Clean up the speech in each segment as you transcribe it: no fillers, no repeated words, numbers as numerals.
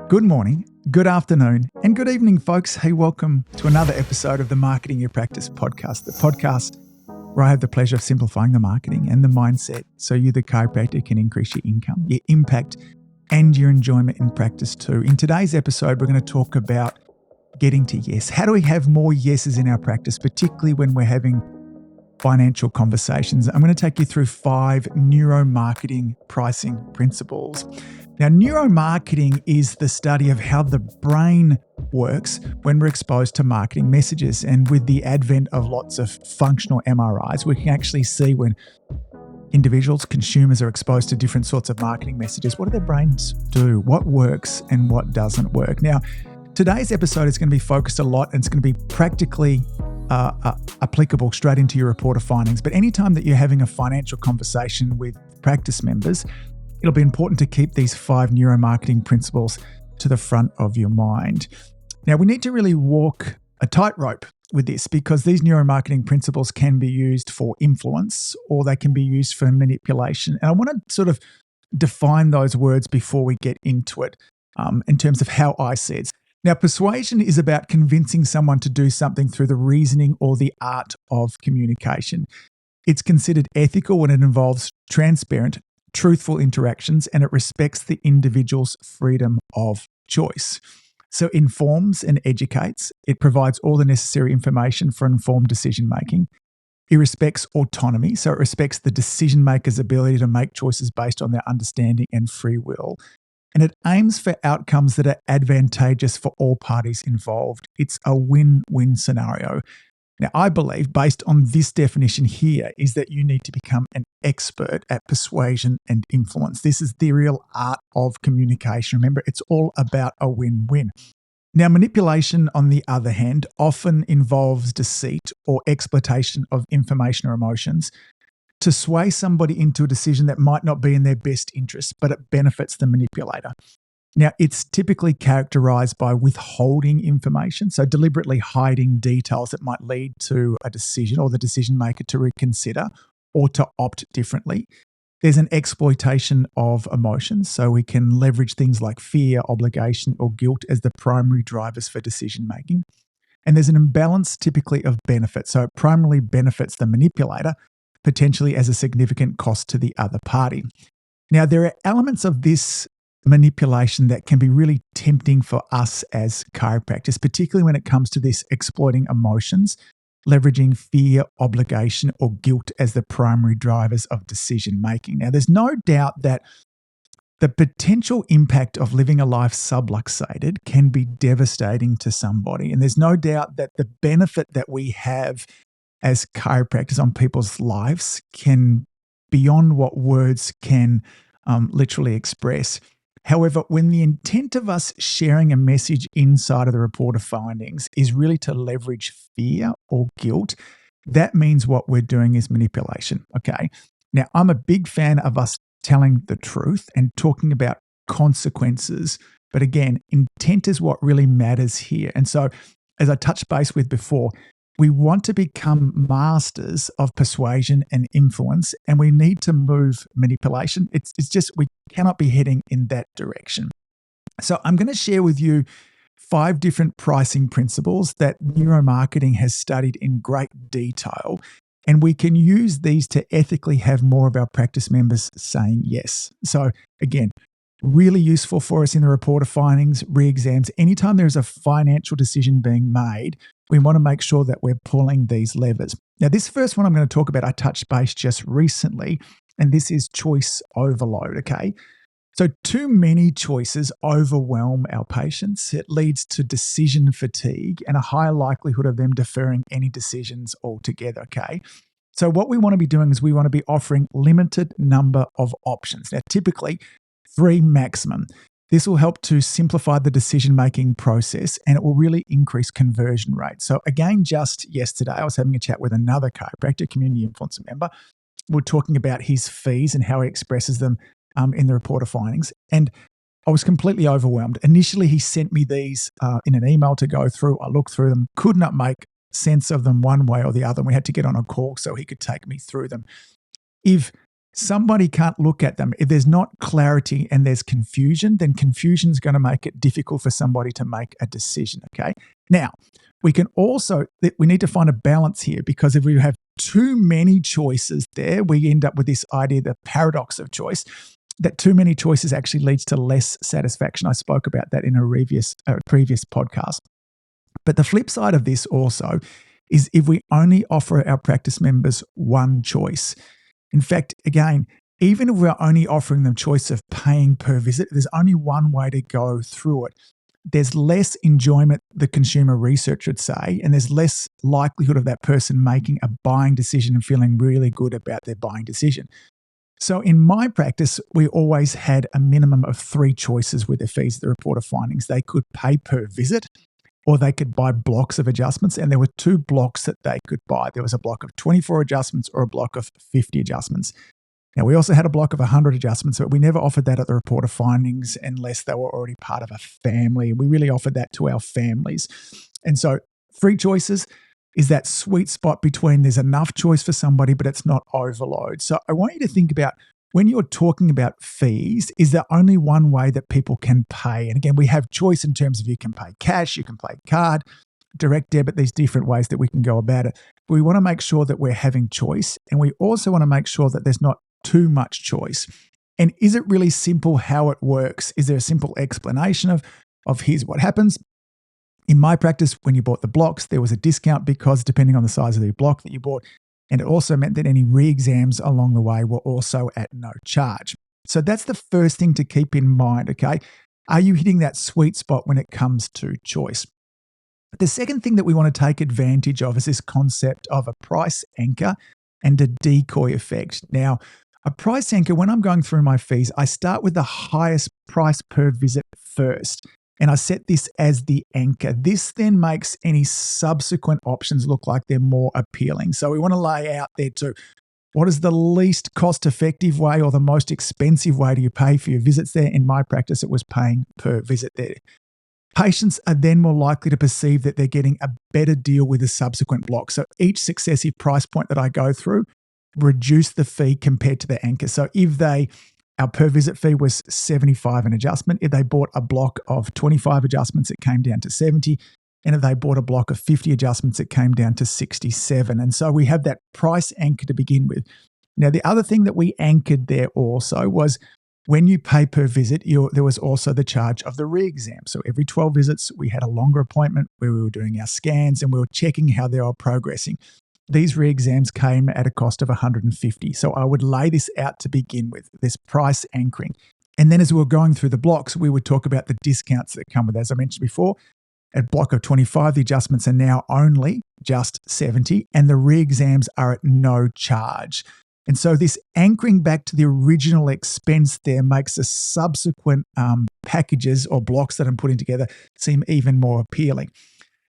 Good morning, good afternoon, and good evening, folks. Hey, welcome to another episode of the Marketing Your Practice podcast, the podcast where I have the pleasure of simplifying the marketing and the mindset so you, the chiropractor, can increase your income, your impact, and your enjoyment in practice too. In today's episode, we're going to talk about getting to yes. How do we have more yeses in our practice, particularly when we're having financial conversations? I'm going to take you through 5 neuromarketing pricing principles. Now, neuromarketing is the study of how the brain works when we're exposed to marketing messages. And with the advent of lots of functional MRIs, we can actually see when individuals, consumers, are exposed to different sorts of marketing messages, what do their brains do? What works and what doesn't work? Now, today's episode is going to be focused a lot, and it's going to be practically applicable straight into your reporter findings. But anytime that you're having a financial conversation with practice members, it'll be important to keep these 5 neuromarketing principles to the front of your mind. Now, we need to really walk a tightrope with this because these neuromarketing principles can be used for influence or they can be used for manipulation. And I want to sort of define those words before we get into it in terms of how I see it. Now, persuasion is about convincing someone to do something through the reasoning or the art of communication. It's considered ethical when it involves transparent, truthful interactions, and it respects the individual's freedom of choice. So it informs and educates. It provides all the necessary information for informed decision-making. It respects autonomy, so it respects the decision-maker's ability to make choices based on their understanding and free will. And it aims for outcomes that are advantageous for all parties involved. It's a win-win scenario. Now, I believe, based on this definition here, is that you need to become an expert at persuasion and influence. This is the real art of communication. Remember, it's all about a win-win. Now, manipulation, on the other hand, often involves deceit or exploitation of information or emotions to sway somebody into a decision that might not be in their best interest, but it benefits the manipulator. Now, it's typically characterized by withholding information, so deliberately hiding details that might lead to a decision or the decision maker to reconsider or to opt differently. There's an exploitation of emotions, so we can leverage things like fear, obligation, or guilt as the primary drivers for decision making. And there's an imbalance typically of benefit, so it primarily benefits the manipulator, potentially as a significant cost to the other party. Now, there are elements of this manipulation that can be really tempting for us as chiropractors, particularly when it comes to this exploiting emotions, leveraging fear, obligation, or guilt as the primary drivers of decision making. Now, there's no doubt that the potential impact of living a life subluxated can be devastating to somebody. And there's no doubt that the benefit that we have as chiropractors on people's lives can beyond what words can literally express. However, when the intent of us sharing a message inside of the reporter findings is really to leverage fear or guilt, that means what we're doing is manipulation. Okay. Now, I'm a big fan of us telling the truth and talking about consequences. But again, intent is what really matters here. And so, as I touched base with before, we want to become masters of persuasion and influence, and we need to move manipulation. It's just we cannot be heading in that direction. So I'm going to share with you 5 different pricing principles that neuromarketing has studied in great detail, and we can use these to ethically have more of our practice members saying yes. So again, really useful for us in the reporter findings, re-exams. Anytime there's a financial decision being made, we want to make sure that we're pulling these levers. Now, this first one I'm going to talk about, I touched base just recently, and this is choice overload, okay? So too many choices overwhelm our patients. It leads to decision fatigue and a high likelihood of them deferring any decisions altogether, okay? So what we want to be doing is we want to be offering limited number of options. Now, typically 3 maximum. This will help to simplify the decision-making process and it will really increase conversion rate. So again, just yesterday, I was having a chat with another chiropractor, community influencer member. We're talking about his fees and how he expresses them in the reporter findings. And I was completely overwhelmed. Initially, he sent me these in an email to go through. I looked through them, could not make sense of them one way or the other. And we had to get on a call so he could take me through them. If somebody can't look at them. If there's not clarity and there's confusion, then confusion is going to make it difficult for somebody to make a decision, okay? Now, we need to find a balance here, because if we have too many choices there, we end up with this idea, the paradox of choice, that too many choices actually leads to less satisfaction. I spoke about that in a previous podcast. But the flip side of this also is if we only offer our practice members one choice. In fact, again, even if we're only offering them choice of paying per visit, there's only one way to go through it. There's less enjoyment, the consumer research would say, and there's less likelihood of that person making a buying decision and feeling really good about their buying decision. So in my practice, we always had a minimum of 3 choices with their fees, the report of findings. They could pay per visit, or they could buy blocks of adjustments, and there were 2 blocks that they could buy. There was a block of 24 adjustments or a block of 50 adjustments. Now, we also had a block of 100 adjustments, but we never offered that at the report of findings unless they were already part of a family. We really offered that to our families. And so 3 choices is that sweet spot between there's enough choice for somebody, but it's not overload. So I want you to think about, when you're talking about fees, is there only one way that people can pay? And again, we have choice in terms of you can pay cash, you can pay card, direct debit, these different ways that we can go about it. But we want to make sure that we're having choice, and we also want to make sure that there's not too much choice. And is it really simple how it works? Is there a simple explanation of here's what happens? In my practice, when you bought the blocks, there was a discount because depending on the size of the block that you bought, and it also meant that any re-exams along the way were also at no charge. So that's the first thing to keep in mind, okay? Are you hitting that sweet spot when it comes to choice? The second thing that we want to take advantage of is this concept of a price anchor and a decoy effect. Now, a price anchor, when I'm going through my fees, I start with the highest price per visit first, and I set this as the anchor. This then makes any subsequent options look like they're more appealing. So we want to lay out there too, what is the least cost-effective way or the most expensive way do you pay for your visits there? In my practice, it was paying per visit there. Patients are then more likely to perceive that they're getting a better deal with a subsequent block. So each successive price point that I go through reduce the fee compared to the anchor. So if our per visit fee was $75 an adjustment, if they bought a block of 25 adjustments, it came down to $70. And if they bought a block of 50 adjustments, it came down to $67. And so we have that price anchor to begin with. Now, the other thing that we anchored there also was when you pay per visit, there was also the charge of the re-exam. So every 12 visits, we had a longer appointment where we were doing our scans and we were checking how they were progressing. These re-exams came at a cost of $150. So I would lay this out to begin with, this price anchoring. And then as we were going through the blocks, we would talk about the discounts that come with it. As I mentioned before, at block of 25, the adjustments are now only just $70 and the re-exams are at no charge. And so this anchoring back to the original expense there makes the subsequent packages or blocks that I'm putting together seem even more appealing.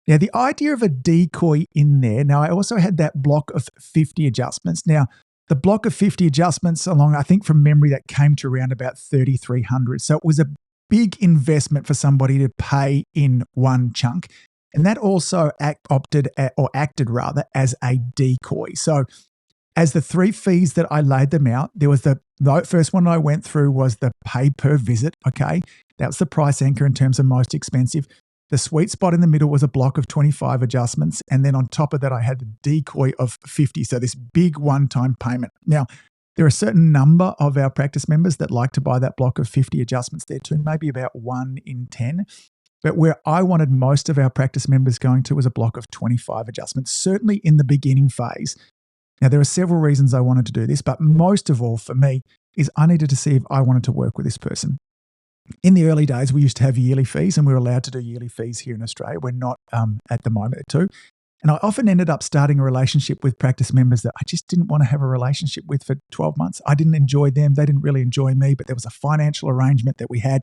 Now, the idea of a decoy in there, now I also had that block of 50 adjustments. Now, the block of 50 adjustments along, I think from memory, that came to around about $3,300. So it was a big investment for somebody to pay in one chunk. And that also acted as a decoy. So as the 3 fees that I laid them out, there was the first one I went through was the pay per visit, okay? That was the price anchor in terms of most expensive. The sweet spot in the middle was a block of 25 adjustments. And then on top of that, I had the decoy of 50. So this big one-time payment. Now, there are a certain number of our practice members that like to buy that block of 50 adjustments there too, maybe about 1 in 10. But where I wanted most of our practice members going to was a block of 25 adjustments, certainly in the beginning phase. Now, there are several reasons I wanted to do this, but most of all for me is I needed to see if I wanted to work with this person. In the early days, we used to have yearly fees and we were allowed to do yearly fees here in Australia. We're not at the moment too. And I often ended up starting a relationship with practice members that I just didn't want to have a relationship with for 12 months. I didn't enjoy them. They didn't really enjoy me, but there was a financial arrangement that we had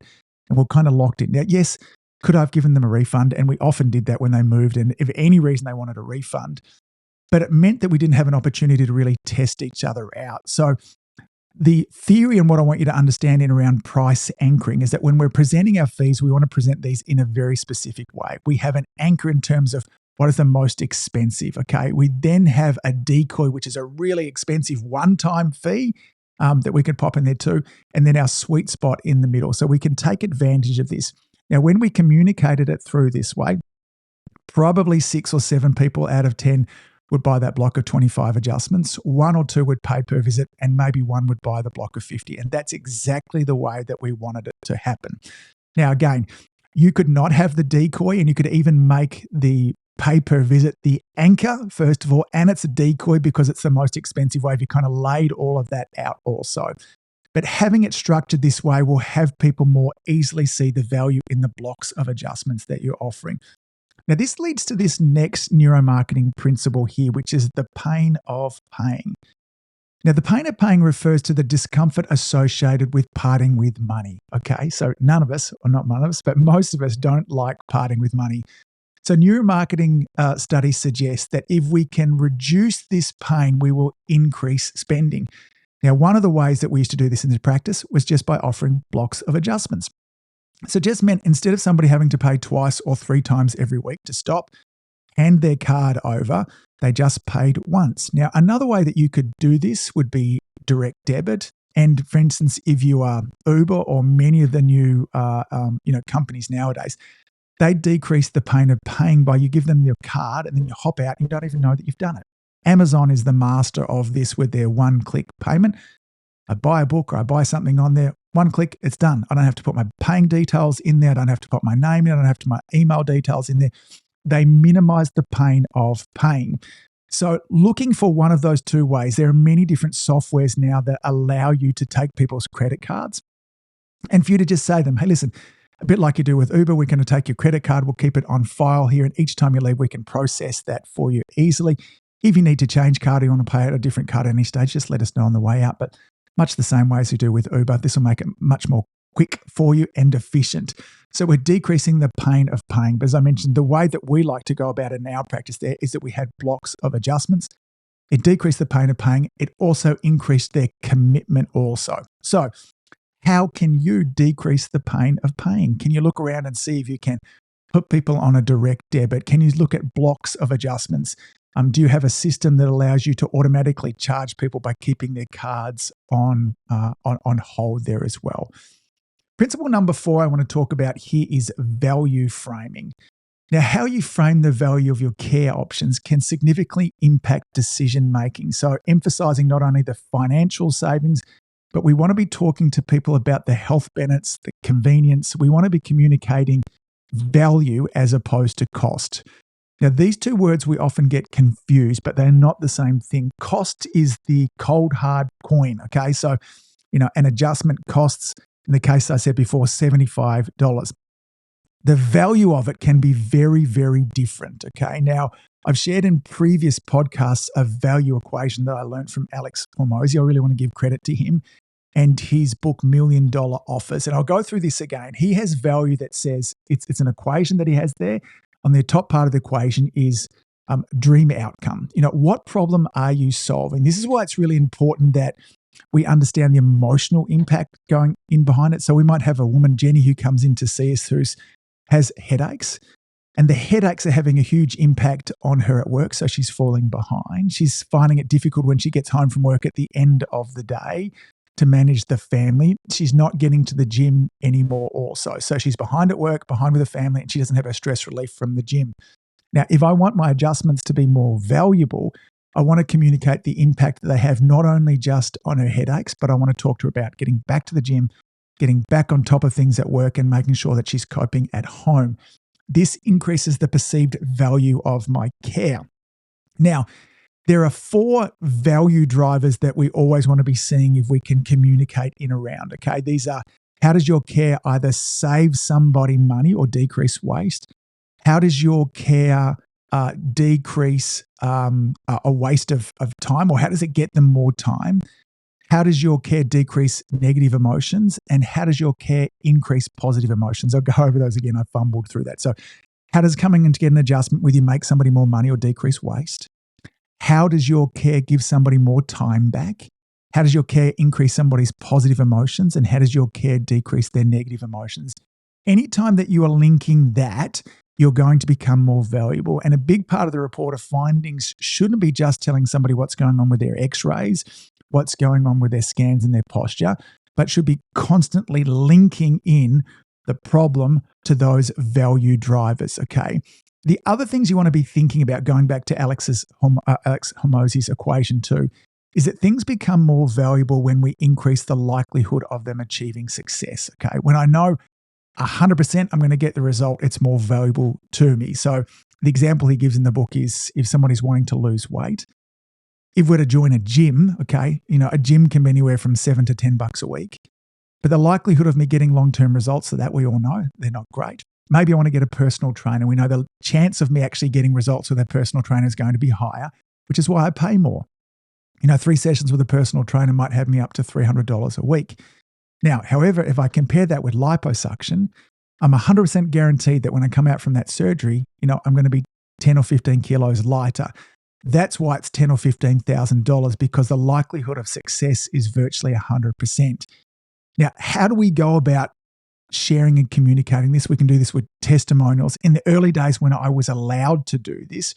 and we're kind of locked in. Now, yes, could I have given them a refund? And we often did that when they moved. And if any reason they wanted a refund, but it meant that we didn't have an opportunity to really test each other out. So the theory and what I want you to understand in around price anchoring is that when we're presenting our fees, we want to present these in a very specific way. We have an anchor in terms of what is the most expensive, okay? We then have a decoy, which is a really expensive one-time fee, that we could pop in there too, and then our sweet spot in the middle. So we can take advantage of this. Now, when we communicated it through this way, probably 6 or 7 people out of 10 would buy that block of 25 adjustments. 1 or 2 would pay per visit, and maybe 1 would buy the block of 50. And that's exactly the way that we wanted it to happen. Now, again, you could not have the decoy, and you could even make the pay per visit the anchor, first of all, and it's a decoy because it's the most expensive way if you kind of laid all of that out also. But having it structured this way will have people more easily see the value in the blocks of adjustments that you're offering. Now, this leads to this next neuromarketing principle here, which is the pain of paying. Now, the pain of paying refers to the discomfort associated with parting with money. Okay, so none of us, or not none of us, but most of us don't like parting with money. So neuromarketing studies suggest that if we can reduce this pain, we will increase spending. Now, one of the ways that we used to do this in the practice was just by offering blocks of adjustments. So it just meant instead of somebody having to pay twice or 3 times every week to stop, hand their card over, they just paid once. Now, another way that you could do this would be direct debit. And for instance, if you are Uber or many of the new companies nowadays, they decrease the pain of paying by you give them your card and then you hop out and you don't even know that you've done it. Amazon is the master of this with their one-click payment. I buy a book or I buy something on there, 1 click, it's done. I don't have to put my paying details in there. I don't have to put my name in. I don't have to put my email details in there. They minimize the pain of paying. So looking for one of those 2 ways, there are many different softwares now that allow you to take people's credit cards and for you to just say to them, hey, listen, a bit like you do with Uber, we're going to take your credit card, we'll keep it on file here, and each time you leave, we can process that for you easily. If you need to change card or you want to pay at a different card at any stage, just let us know on the way out. But much the same way as you do with Uber, this will make it much more quick for you and efficient. So we're decreasing the pain of paying. But as I mentioned, the way that we like to go about it in our practice there is that we had blocks of adjustments. It decreased the pain of paying. It also increased their commitment also. So how can you decrease the pain of paying? Can you look around and see if you can put people on a direct debit? Can you look at blocks of adjustments? Do you have a system that allows you to automatically charge people by keeping their cards on hold there as well? Principle number 4 I want to talk about here is value framing. Now, how you frame the value of your care options can significantly impact decision making. So emphasizing not only the financial savings, but we want to be talking to people about the health benefits, the convenience. We want to be communicating value as opposed to cost. Now, these 2 words we often get confused, but they're not the same thing. Cost is the cold, hard coin, okay? So, an adjustment costs, in the case I said before, $75. The value of it can be very, very different, okay? Now, I've shared in previous podcasts a value equation that I learned from Alex Hormozi. I really want to give credit to him and his book, $1 Million Offers. And I'll go through this again. He has value that says, it's an equation that he has there. On the top part of the equation is dream outcome. What problem are you solving? This is why it's really important that we understand the emotional impact going in behind it. So we might have a woman, Jenny, who comes in to see us who has headaches, and the headaches are having a huge impact on her at work. So she's falling behind. She's finding it difficult when she gets home from work at the end of the day to manage the family. She's not getting to the gym anymore also. So she's behind at work, behind with the family, and she doesn't have her stress relief from the gym. Now, if I want my adjustments to be more valuable, I want to communicate the impact that they have not only just on her headaches, but I want to talk to her about getting back to the gym, getting back on top of things at work, and making sure that she's coping at home. This increases the perceived value of my care. Now, there are 4 value drivers that we always want to be seeing if we can communicate in around, okay? These are, how does your care either save somebody money or decrease waste? How does your care decrease a waste of time, or how does it get them more time? How does your care decrease negative emotions? And how does your care increase positive emotions? I'll go over those again. I fumbled through that. So how does coming in to get an adjustment with you make somebody more money or decrease waste? How does your care give somebody more time back? How does your care increase somebody's positive emotions? And how does your care decrease their negative emotions? Anytime that you are linking that, you're going to become more valuable. And a big part of the report of findings shouldn't be just telling somebody what's going on with their x-rays, what's going on with their scans and their posture, but should be constantly linking in the problem to those value drivers, okay? The other things you want to be thinking about, going back to Alex Hormozi's equation too, is that things become more valuable when we increase the likelihood of them achieving success, okay? When I know 100% I'm going to get the result, it's more valuable to me. So the example he gives in the book is if someone is wanting to lose weight, if we're to join a gym, okay, a gym can be anywhere from $7 to $10 a week. But the likelihood of me getting long-term results, so that we all know, they're not great. Maybe I want to get a personal trainer. We know the chance of me actually getting results with a personal trainer is going to be higher, which is why I pay more. 3 sessions with a personal trainer might have me up to $300 a week. Now, however, if I compare that with liposuction, I'm 100% guaranteed that when I come out from that surgery, I'm going to be 10 or 15 kilos lighter. That's why it's $10,000 or $15,000, because the likelihood of success is virtually 100%. Now, how do we go about sharing and communicating this? We can do this with testimonials. In the early days when I was allowed to do this,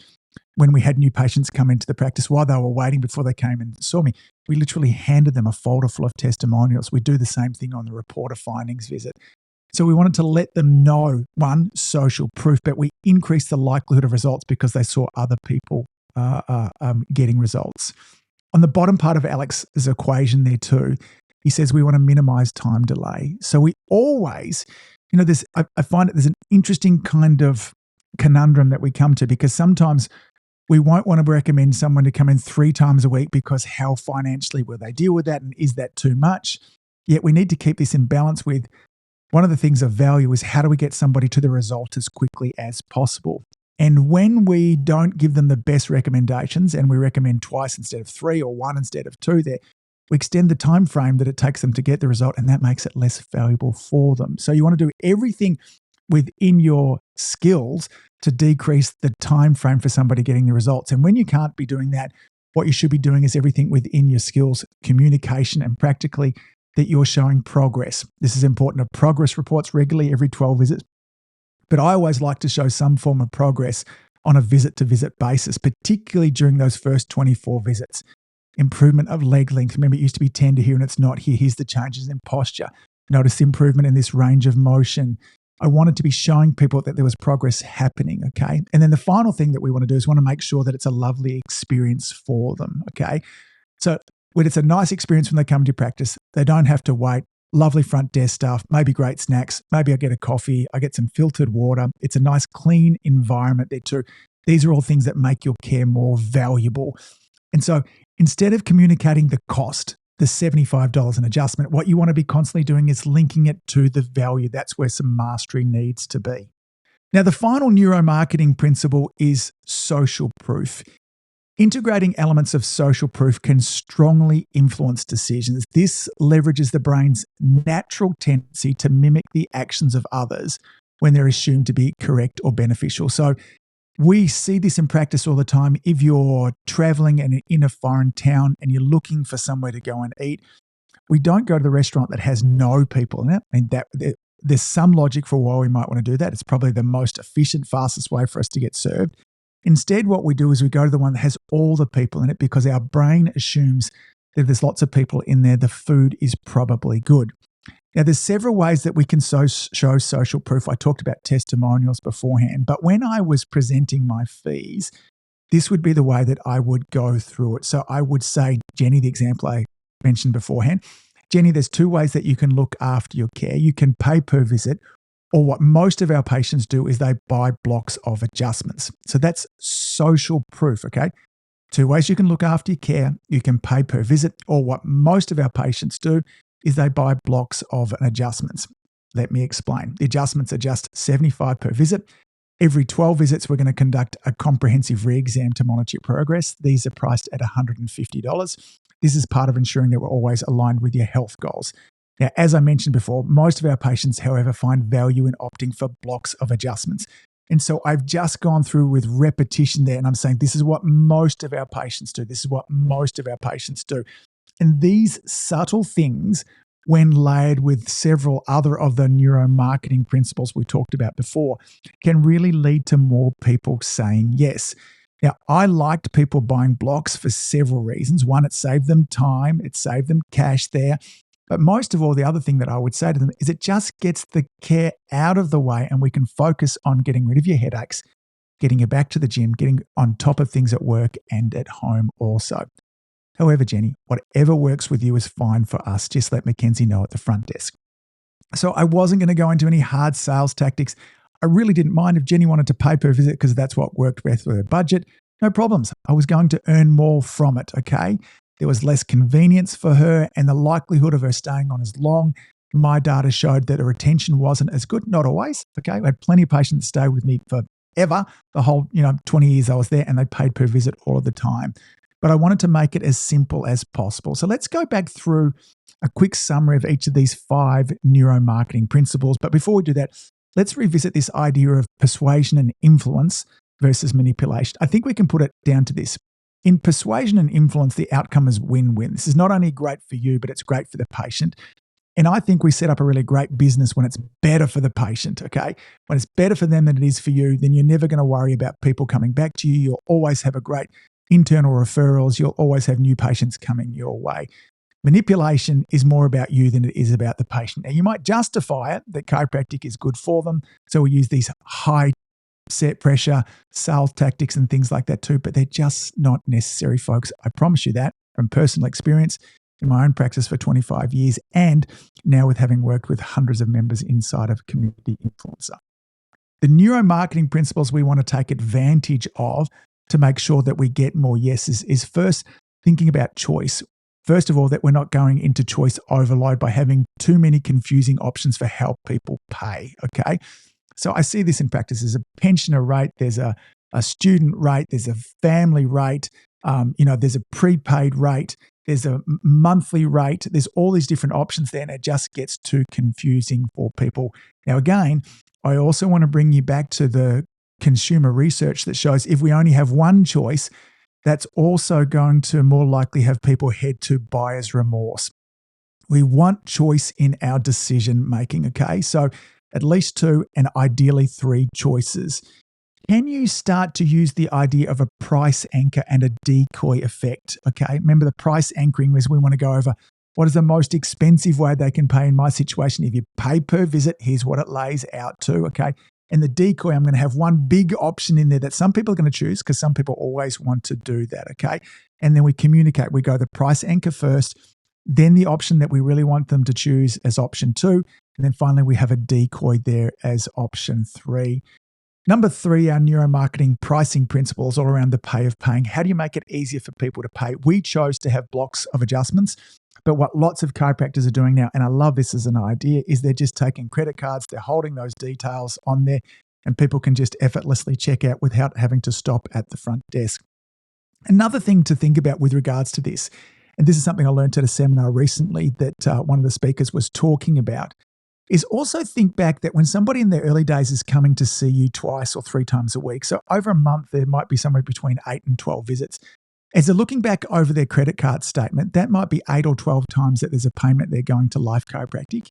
when we had new patients come into the practice while they were waiting before they came and saw me, we literally handed them a folder full of testimonials. We do the same thing on the report of findings visit. So we wanted to let them know, one, social proof, but we increased the likelihood of results because they saw other people getting results. On the bottom part of Alex's equation there too, he says we want to minimize time delay. So we always, I find that there's an interesting kind of conundrum that we come to, because sometimes we won't want to recommend someone to come in 3 times a week because how financially will they deal with that, and is that too much? Yet we need to keep this in balance with one of the things of value is how do we get somebody to the result as quickly as possible? And when we don't give them the best recommendations and we recommend twice instead of 3 or 1 instead of 2 there, we extend the time frame that it takes them to get the result, and that makes it less valuable for them. So you want to do everything within your skills to decrease the time frame for somebody getting the results. And when you can't be doing that, what you should be doing is everything within your skills, communication, and practically that you're showing progress. This is important. A progress reports regularly every 12 visits. But I always like to show some form of progress on a visit-to-visit basis, particularly during those first 24 visits. Improvement of leg length. Remember, it used to be tender here and it's not here. Here's the changes in posture. Notice improvement in this range of motion. I wanted to be showing people that there was progress happening, okay? And then the final thing that we want to do is want to make sure that it's a lovely experience for them, okay? So when it's a nice experience when they come to practice, they don't have to wait. Lovely front desk staff, maybe great snacks. Maybe I get a coffee, I get some filtered water. It's a nice clean environment there too. These are all things that make your care more valuable. And so instead of communicating the cost, the $75 an adjustment, what you want to be constantly doing is linking it to the value. That's where some mastery needs to be. Now, the final neuromarketing principle is social proof. Integrating elements of social proof can strongly influence decisions. This leverages the brain's natural tendency to mimic the actions of others when they're assumed to be correct or beneficial. So we see this in practice all the time. If you're traveling and in a foreign town and you're looking for somewhere to go and eat, we don't go to the restaurant that has no people in it. And there's some logic for why we might want to do that. It's probably the most efficient, fastest way for us to get served. Instead, what we do is we go to the one that has all the people in it because our brain assumes that if there's lots of people in there, the food is probably good. Now, there's several ways that we can show social proof. I talked about testimonials beforehand, but when I was presenting my fees, this would be the way that I would go through it. So I would say, Jenny, the example I mentioned beforehand, Jenny, there's 2 ways that you can look after your care. You can pay per visit, or what most of our patients do is they buy blocks of adjustments. So that's social proof, okay? 2 ways you can look after your care. You can pay per visit, or what most of our patients do is they buy blocks of adjustments. Let me explain. The adjustments are just $75 per visit. Every 12 visits, we're going to conduct a comprehensive re-exam to monitor your progress. These are priced at $150. This is part of ensuring that we're always aligned with your health goals. Now, as I mentioned before, most of our patients, however, find value in opting for blocks of adjustments. And so I've just gone through with repetition there, and I'm saying this is what most of our patients do. This is what most of our patients do. And these subtle things, when layered with several other of the neuromarketing principles we talked about before, can really lead to more people saying yes. Now, I liked people buying blocks for several reasons. One, it saved them time, it saved them cash there. But most of all, the other thing that I would say to them is it just gets the care out of the way and we can focus on getting rid of your headaches, getting you back to the gym, getting on top of things at work and at home also. However, Jenny, whatever works with you is fine for us. Just let Mackenzie know at the front desk. So I wasn't going to go into any hard sales tactics. I really didn't mind if Jenny wanted to pay per visit because that's what worked best with her budget. No problems. I was going to earn more from it, okay? There was less convenience for her and the likelihood of her staying on as long. My data showed that her retention wasn't as good. Not always, okay? I had plenty of patients stay with me forever, the whole 20 years I was there, and they paid per visit all of the time. But I wanted to make it as simple as possible. So let's go back through a quick summary of each of these 5 neuromarketing principles. But before we do that, let's revisit this idea of persuasion and influence versus manipulation. I think we can put it down to this. In persuasion and influence, the outcome is win-win. This is not only great for you, but it's great for the patient. And I think we set up a really great business when it's better for the patient, okay? When it's better for them than it is for you, then you're never going to worry about people coming back to you. You'll always have a great internal referrals. You'll always have new patients coming your way. Manipulation is more about you than it is about the patient. Now, you might justify it that chiropractic is good for them. So we use these high set pressure, sales tactics and things like that too, but they're just not necessary, folks. I promise you that from personal experience in my own practice for 25 years and now with having worked with hundreds of members inside of Community Influencer. The neuromarketing principles we want to take advantage of to make sure that we get more yeses is first thinking about choice. First of all, that we're not going into choice overload by having too many confusing options for how people pay, okay? So I see this in practice. There's a pensioner rate, there's a student rate, there's a family rate, there's a prepaid rate, there's a monthly rate. There's all these different options there, and it just gets too confusing for people. Now, again, I also want to bring you back to the consumer research that shows if we only have one choice, that's also going to more likely have people head to buyer's remorse. We want choice in our decision making, okay? So at least 2 and ideally 3 choices. Can you start to use the idea of a price anchor and a decoy effect? Okay, remember the price anchoring is we want to go over what is the most expensive way they can pay in my situation. If you pay per visit, here's what it lays out to, okay? And the decoy, I'm going to have one big option in there that some people are going to choose because some people always want to do that, okay? And then we communicate. We go the price anchor first, then the option that we really want them to choose as option 2, and then finally we have a decoy there as option 3. Number 3, our neuromarketing pricing principles all around the pay of paying. How do you make it easier for people to pay? We chose to have blocks of adjustments, but what lots of chiropractors are doing now, and I love this as an idea, is they're just taking credit cards, they're holding those details on there, and people can just effortlessly check out without having to stop at the front desk. Another thing to think about with regards to this, and this is something I learned at a seminar recently that one of the speakers was talking about, is also think back that when somebody in their early days is coming to see you 2 or 3 times a week, so over a month, there might be somewhere between 8 and 12 visits. As they're looking back over their credit card statement, that might be 8 or 12 times that there's a payment they're going to Life Chiropractic.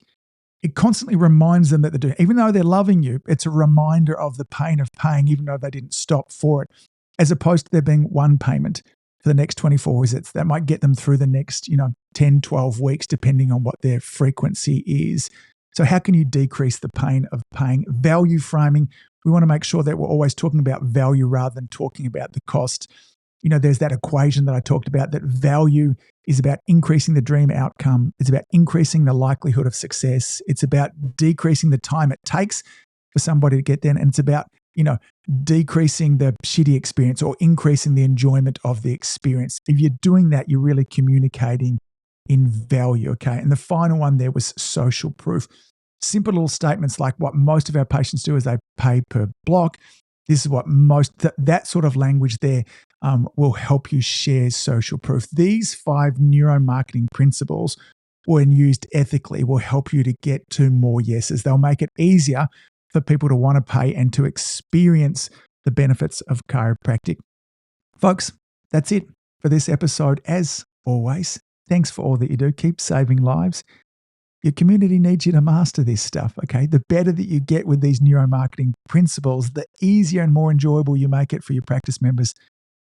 It constantly reminds them that they're doing, even though they're loving you, it's a reminder of the pain of paying, even though they didn't stop for it, as opposed to there being one payment for the next 24 visits. That might get them through the next, 10, 12 weeks, depending on what their frequency is. So how can you decrease the pain of paying? Value framing. We want to make sure that we're always talking about value rather than talking about the cost. There's that equation that I talked about, that value is about increasing the dream outcome. It's about increasing the likelihood of success. It's about decreasing the time it takes for somebody to get there. And it's about, decreasing the shitty experience or increasing the enjoyment of the experience. If you're doing that, you're really communicating in value, okay? And the final one there was social proof. Simple little statements like what most of our patients do is they pay per block. This is what that sort of language there will help you share social proof. These 5 neuromarketing principles, when used ethically, will help you to get to more yeses. They'll make it easier for people to want to pay and to experience the benefits of chiropractic. Folks, that's it for this episode. As always, thanks for all that you do. Keep saving lives. Your community needs you to master this stuff, okay? The better that you get with these neuromarketing principles, the easier and more enjoyable you make it for your practice members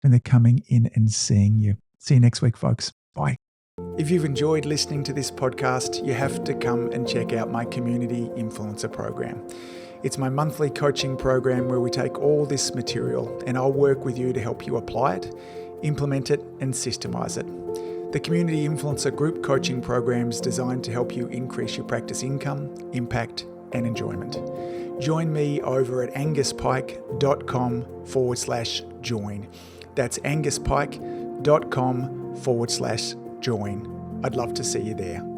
when they're coming in and seeing you. See you next week, folks. Bye. If you've enjoyed listening to this podcast, you have to come and check out my Community Influencer Program. It's my monthly coaching program where we take all this material and I'll work with you to help you apply it, implement it, and systemize it. The Community Influencer Group Coaching Program is designed to help you increase your practice income, impact, and enjoyment. Join me over at anguspike.com/join. That's anguspike.com/join. I'd love to see you there.